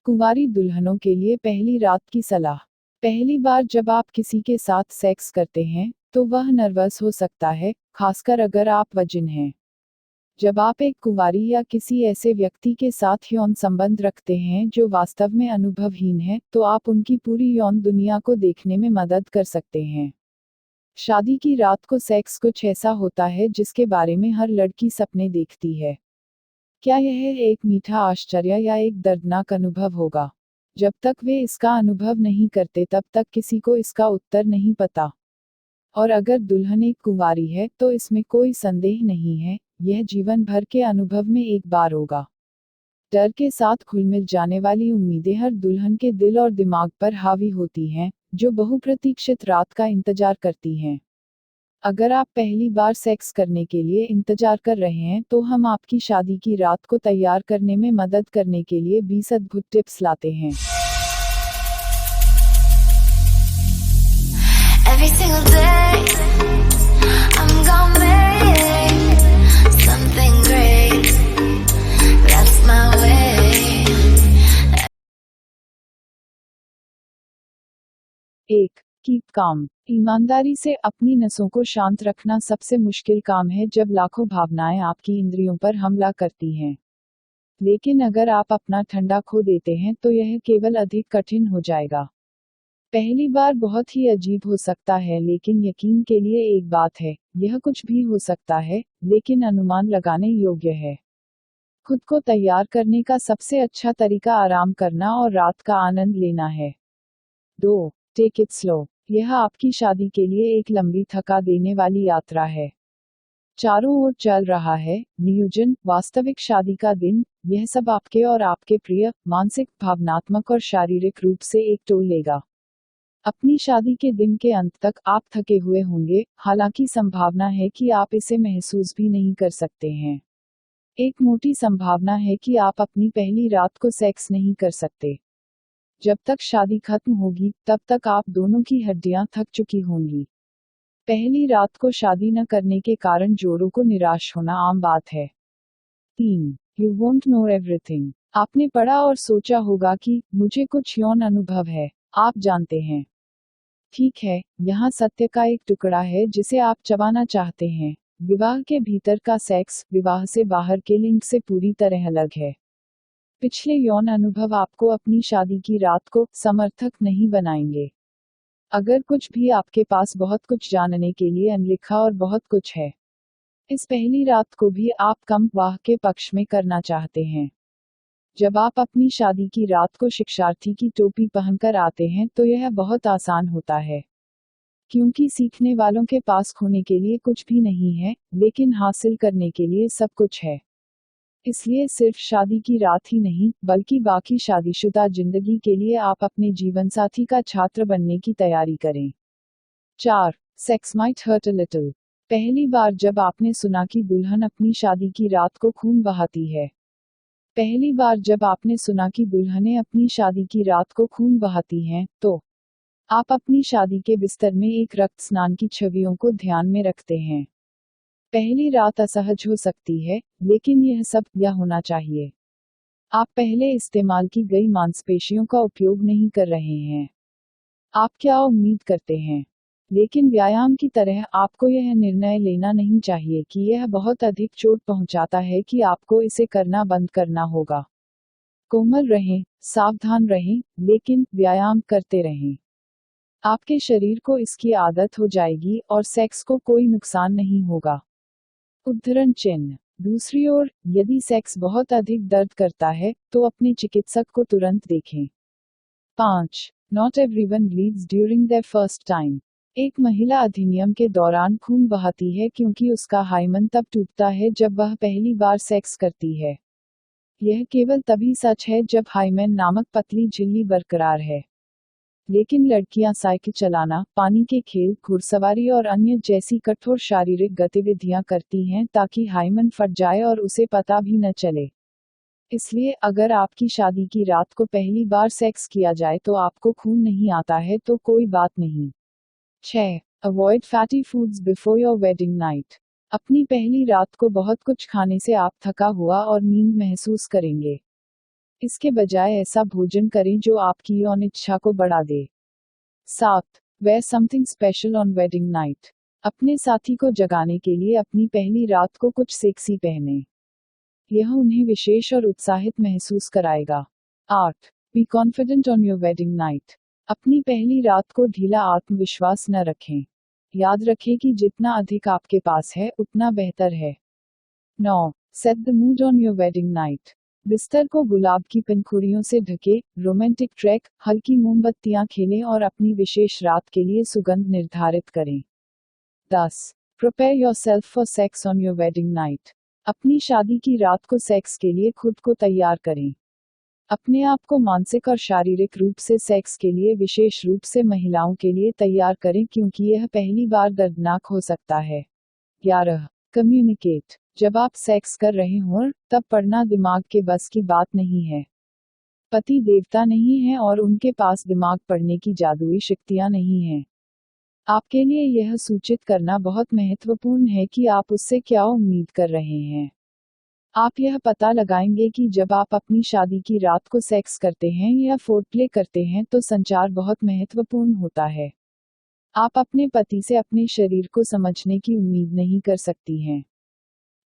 कुंवारी दुल्हनों के लिए पहली रात की सलाह। पहली बार जब आप किसी के साथ सेक्स करते हैं, तो वह नर्वस हो सकता है, खासकर अगर आप वर्जिन हैं। जब आप एक कुंवारी या किसी ऐसे व्यक्ति के साथ यौन संबंध रखते हैं जो वास्तव में अनुभवहीन है, तो आप उनकी पूरी यौन दुनिया को देखने में मदद कर सकते हैं। शादी की रात को सेक्स कुछ ऐसा होता है जिसके बारे में हर लड़की सपने देखती है। क्या यह एक मीठा आश्चर्य या एक दर्दनाक अनुभव होगा? जब तक वे इसका अनुभव नहीं करते तब तक किसी को इसका उत्तर नहीं पता। और अगर दुल्हन एक कुंवारी है तो इसमें कोई संदेह नहीं है, यह जीवन भर के अनुभव में एक बार होगा। डर के साथ घुलमिल जाने वाली उम्मीदें हर दुल्हन के दिल और दिमाग पर हावी होती हैं, जो बहुप्रतीक्षित रात का इंतजार करती हैं। अगर आप पहली बार सेक्स करने के लिए इंतजार कर रहे हैं तो हम आपकी शादी की रात को तैयार करने में मदद करने के लिए 20 अद्भुत टिप्स लाते हैं। Every single day, I'm gonna make something great. That's my way. 1. Keep calm. ईमानदारी से अपनी नसों को शांत रखना सबसे मुश्किल काम है जब लाखों भावनाएं आपकी इंद्रियों पर हमला करती हैं। लेकिन अगर आप अपना ठंडा खो देते हैं तो यह केवल अधिक कठिन हो जाएगा। पहली बार बहुत ही अजीब हो सकता है, लेकिन यकीन के लिए एक बात है, यह कुछ भी हो सकता है, लेकिन अनुमान लगाने योग्य है। खुद को तैयार करने का सबसे अच्छा तरीका आराम करना और रात का आनंद लेना है। 2. Take it slow. यह आपकी शादी के लिए एक लंबी थका देने वाली यात्रा है। चारों ओर चल रहा है, नियोजन, वास्तविक शादी का दिन, यह सब आपके और आपके प्रिय, मानसिक, भावनात्मक और शारीरिक रूप से एक टोल लेगा। अपनी शादी के दिन के अंत तक आप थके हुए होंगे, हालांकि संभावना है कि आप इसे महसूस भी नहीं कर सकते हैं। एक मोटी संभावना है कि आप अपनी पहली रात को सेक्स नहीं कर सकते। जब तक शादी खत्म होगी, तब तक आप दोनों की हड्डियां थक चुकी होंगी। पहली रात को शादी न करने के कारण जोड़ों को निराश होना आम बात है। 3. You won't know everything. आपने पढ़ा और सोचा होगा कि मुझे कुछ यौन अनुभव है। आप जानते हैं। ठीक है, यहाँ सत्य का एक टुकड़ा है जिसे आप चबाना चाहते हैं। विवाह के भीतर का सेक्स, विवाह से बाहर के लिंग से पूरी तरह अलग है। पिछले यौन अनुभव आपको अपनी शादी की रात को समर्थक नहीं बनाएंगे। अगर कुछ भी आपके पास बहुत कुछ जानने के लिए अनलिखा और बहुत कुछ है, इस पहली रात को भी आप कम वाह के पक्ष में करना चाहते हैं। जब आप अपनी शादी की रात को शिक्षार्थी की टोपी पहनकर आते हैं तो यह बहुत आसान होता है, क्योंकि सीखने वालों के पास खोने के लिए कुछ भी नहीं है, लेकिन हासिल करने के लिए सब कुछ है। इसलिए सिर्फ शादी की रात ही नहीं, बल्कि बाकी शादीशुदा जिंदगी के लिए आप अपने जीवनसाथी का छात्र बनने की तैयारी करें। 4. Sex might hurt a little. पहली बार जब आपने सुना कि दुल्हन अपनी शादी की रात को खून बहाती है, पहली बार जब आपने सुना कि दुल्हनें अपनी शादी की रात को खून बहाती हैं, तो आप अपनी शादी के बिस्तर में एक रक्त स्नान की छवियों को ध्यान में रखते हैं। पहली रात असहज हो सकती है, लेकिन यह सब यह होना चाहिए। आप पहले इस्तेमाल की गई मांसपेशियों का उपयोग नहीं कर रहे हैं। आप क्या उम्मीद करते हैं? लेकिन व्यायाम की तरह आपको यह निर्णय लेना नहीं चाहिए कि यह बहुत अधिक चोट पहुंचाता है कि आपको इसे करना बंद करना होगा। कोमल रहें, सावधान रहें, लेकिन व्यायाम करते रहें। आपके शरीर को इसकी आदत हो जाएगी और सेक्स को कोई नुकसान नहीं होगा। उद्धरण चिन्ह। दूसरी ओर, यदि सेक्स बहुत अधिक दर्द करता है, तो अपने चिकित्सक को तुरंत देखें। 5. Not everyone bleeds during their first time. एक महिला अधिनियम के दौरान खून बहाती है क्योंकि उसका हाइमन तब टूटता है जब वह पहली बार सेक्स करती है। यह केवल तभी सच है जब हाइमेन नामक पतली झिल्ली बरकरार है। लेकिन लड़कियां साइकिल चलाना, पानी के खेल, घुड़सवारी और अन्य जैसी कठोर शारीरिक गतिविधियां करती हैं ताकि हाइमन फट जाए और उसे पता भी न चले। इसलिए अगर आपकी शादी की रात को पहली बार सेक्स किया जाए तो आपको खून नहीं आता है तो कोई बात नहीं। 6. Avoid fatty foods before your wedding night. अपनी पहली रात को बहुत कुछ खाने से आप थका हुआ और नींद महसूस करेंगे। इसके बजाय ऐसा भोजन करें जो आपकी यौन इच्छा को बढ़ा दे। 7. Wear something special on wedding night. अपने साथी को जगाने के लिए अपनी पहली रात को कुछ सेक्सी पहने। यह उन्हें विशेष और उत्साहित महसूस कराएगा। 8. Be confident on your wedding night. अपनी पहली रात को ढीला आत्मविश्वास न रखें। याद रखें कि जितना अधिक आपके पास है उतना बेहतर है। 9. Set the mood on your wedding night. बिस्तर को गुलाब की पंखुड़ियों से ढके, रोमांटिक ट्रैक, हल्की मोमबत्तियां खेलें और अपनी विशेष रात के लिए सुगंध निर्धारित करें। 10. Prepare yourself for sex on your wedding night. अपनी शादी की रात को सेक्स के लिए खुद को तैयार करें। अपने आप को मानसिक और शारीरिक रूप से सेक्स के लिए, विशेष रूप से महिलाओं के लिए तैयार करें क्योंकि यह पहली बार दर्दनाक हो सकता है। 11. कम्युनिकेट. जब आप सेक्स कर रहे हों तब पढ़ना दिमाग के बस की बात नहीं है। पति देवता नहीं है और उनके पास दिमाग पढ़ने की जादुई शक्तियां नहीं हैं। आपके लिए यह सूचित करना बहुत महत्वपूर्ण है कि आप उससे क्या उम्मीद कर रहे हैं। आप यह पता लगाएंगे कि जब आप अपनी शादी की रात को सेक्स करते हैं या फोरप्ले करते हैं तो संचार बहुत महत्वपूर्ण होता है। आप अपने पति से अपने शरीर को समझने की उम्मीद नहीं कर सकती हैं।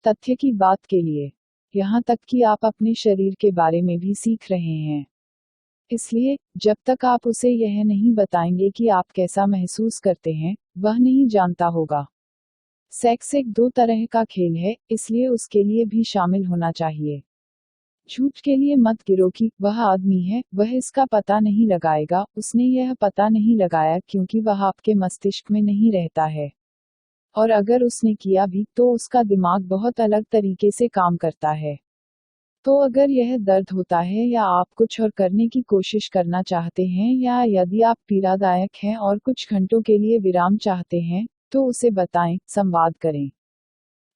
तथ्य की बात के लिए, यहाँ तक कि आप अपने शरीर के बारे में भी सीख रहे हैं। इसलिए, जब तक आप उसे यह नहीं बताएंगे कि आप कैसा महसूस करते हैं, वह नहीं जानता होगा। सेक्स एक दो तरह का खेल है, इसलिए उसके लिए भी शामिल होना चाहिए। झूठ के लिए मत गिरो कि वह आदमी है, वह इसका पता नहीं लगाएगा, उसने यह पता नहीं लगाया क्योंकि वह आपके मस्तिष्क में नहीं रहता है। और अगर उसने किया भी तो उसका दिमाग बहुत अलग तरीके से काम करता है। तो अगर यह दर्द होता है या आप कुछ और करने की कोशिश करना चाहते हैं या यदि आप पीड़ादायक हैं और कुछ घंटों के लिए विराम चाहते हैं, तो उसे बताएं, संवाद करें।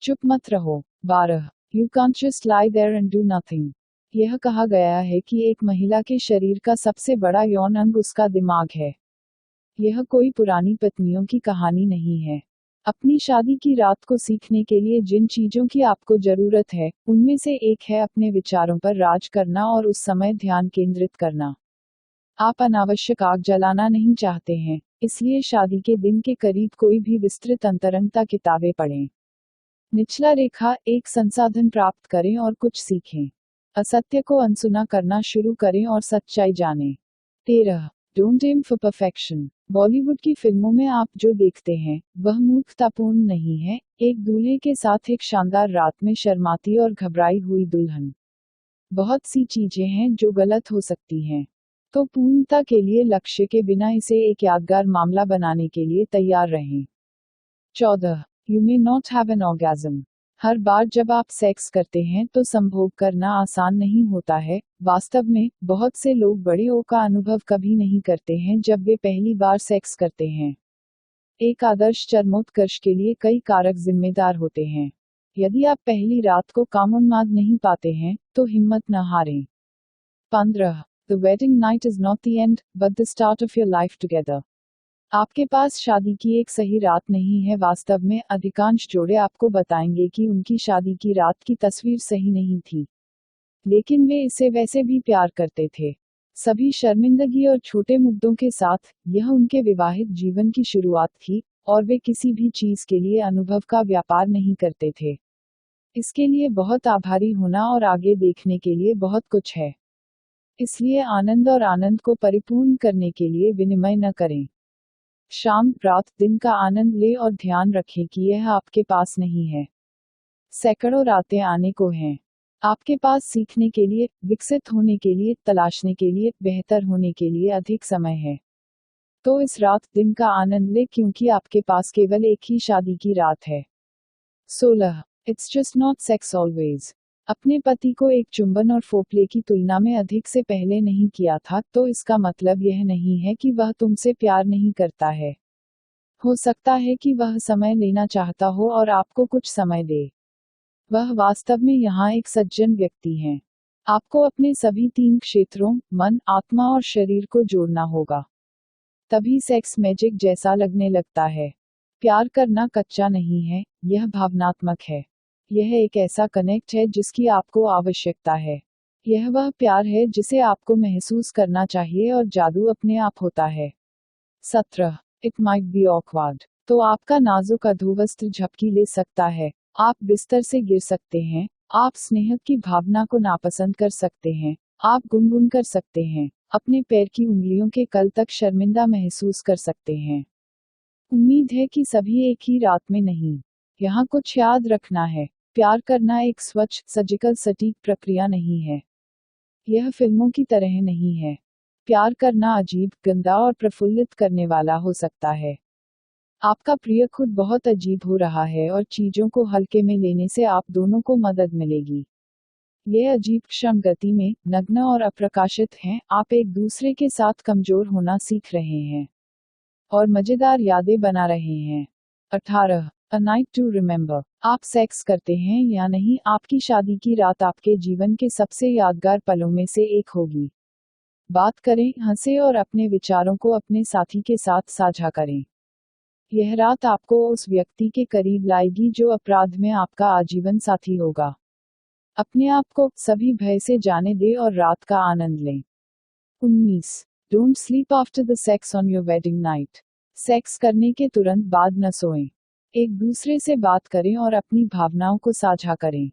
चुप मत रहो। 12. You can't just lie there and do nothing. यह कहा गया है कि एक महिला के शरीर का सबसे बड़ा यौन अंग उसका दिमाग है। यह कोई पुरानी पत्नियों की कहानी नहीं है। अपनी शादी की रात को सीखने के लिए जिन चीजों की आपको जरूरत है, उनमें से एक है अपने विचारों पर राज करना और उस समय ध्यान केंद्रित करना। आप अनावश्यक आग जलाना नहीं चाहते हैं, इसलिए शादी के दिन के करीब कोई भी विस्तृत अंतरंगता किताबें पढ़ें। निचला रेखा, एक संसाधन प्राप्त करें और कुछ सीखें। असत्य को अनसुना करना शुरू करें और सच्चाई जानें। 13. Don't aim for perfection. Bollywood की फिल्मों में आप जो देखते हैं, वह मूर्खतापूर्ण नहीं है, एक दूल्हे के साथ एक शानदार रात में शर्माती और घबराई हुई दुल्हन। बहुत सी चीजें हैं जो गलत हो सकती हैं। तो पूर्णता के लिए लक्ष्य के बिना इसे एक यादगार मामला बनाने के लिए तैयार रहें। 14. You may not have an orgasm. हर बार जब आप सेक्स करते हैं तो संभोग करना आसान नहीं होता है। वास्तव में, बहुत से लोग बड़े ओ का अनुभव कभी नहीं करते हैं जब वे पहली बार सेक्स करते हैं। एक आदर्श चरमोत्कर्ष के लिए कई कारक जिम्मेदार होते हैं। यदि आप पहली रात को कामोन्माद नहीं पाते हैं, तो हिम्मत न हारें। 15. The wedding night is not the end, but the start of your life together. आपके पास शादी की एक सही रात नहीं है। वास्तव में, अधिकांश जोड़े आपको बताएंगे कि उनकी शादी की रात की तस्वीर सही नहीं थी, लेकिन वे इसे वैसे भी प्यार करते थे। सभी शर्मिंदगी और छोटे मुद्दों के साथ, यह उनके विवाहित जीवन की शुरुआत थी, और वे किसी भी चीज के लिए अनुभव का व्यापार नहीं करते थे। इसके लिए बहुत आभारी होना और आगे देखने के लिए बहुत कुछ है। इसलिए आनंद और आनंद को परिपूर्ण करने के लिए विनिमय न करें। शाम, रात, दिन का आनंद ले और ध्यान रखें कि यह आपके पास नहीं है। सैकड़ों रातें आने को हैं। आपके पास सीखने के लिए, विकसित होने के लिए, तलाशने के लिए, बेहतर होने के लिए अधिक समय है। तो इस रात दिन का आनंद ले क्योंकि आपके पास केवल एक ही शादी की रात है। 16. It's just not sex always. अपने पति को एक चुंबन और फोरप्ले की तुलना में अधिक से पहले नहीं किया था, तो इसका मतलब यह नहीं है कि वह तुमसे प्यार नहीं करता है। हो सकता है कि वह समय लेना चाहता हो और आपको कुछ समय दे। वह वास्तव में यहाँ एक सज्जन व्यक्ति हैं। आपको अपने सभी 3 क्षेत्रों, मन, आत्मा और शरीर को जोड़ना होगा। तभी सेक्स मैजिक जैसा लगने लगता है। प्यार करना कच्चा नहीं है, यह भावनात्मक है। यह एक ऐसा कनेक्ट है जिसकी आपको आवश्यकता है। यह वह प्यार है जिसे आपको महसूस करना चाहिए और जादू अपने आप होता है। 17. It might be awkward. तो आपका नाजुक अधोवस्त्र झपकी ले सकता है, आप बिस्तर से गिर सकते हैं, आप स्नेह की भावना को नापसंद कर सकते हैं, आप गुनगुन कर सकते हैं, अपने पैर की उंगलियों के कल तक शर्मिंदा महसूस कर सकते हैं। उम्मीद है कि सभी एक ही रात में नहीं। यहाँ कुछ याद रखना है, प्यार करना एक स्वच्छ, सर्जिकल सटीक प्रक्रिया नहीं है। यह फिल्मों की तरह नहीं है। प्यार करना अजीब, गंदा और प्रफुल्लित करने वाला हो सकता है। आपका प्रिय खुद बहुत अजीब हो रहा है और चीजों को हल्के में लेने से आप दोनों को मदद मिलेगी। ये अजीब क्षण गति में, नग्न और अप्रकाशित हैं, आप एक दूसरे के साथ कमजोर होना सीख रहे हैं और मजेदार यादें बना रहे हैं। 18. A night to remember. आप सेक्स करते हैं या नहीं, आपकी शादी की रात आपके जीवन के सबसे यादगार पलों में से एक होगी। बात करें, हंसे और अपने विचारों को अपने साथी के साथ साझा करें। यह रात आपको उस व्यक्ति के करीब लाएगी जो अपराध में आपका आजीवन साथी होगा। अपने आप को सभी भय से जाने दें और रात का आनंद लें। 19. Don't sleep after the sex on your wedding night. Sex करने के तुरंत बाद न सोएं। एक दूसरे से बात करें और अपनी भावनाओं को साझा करें।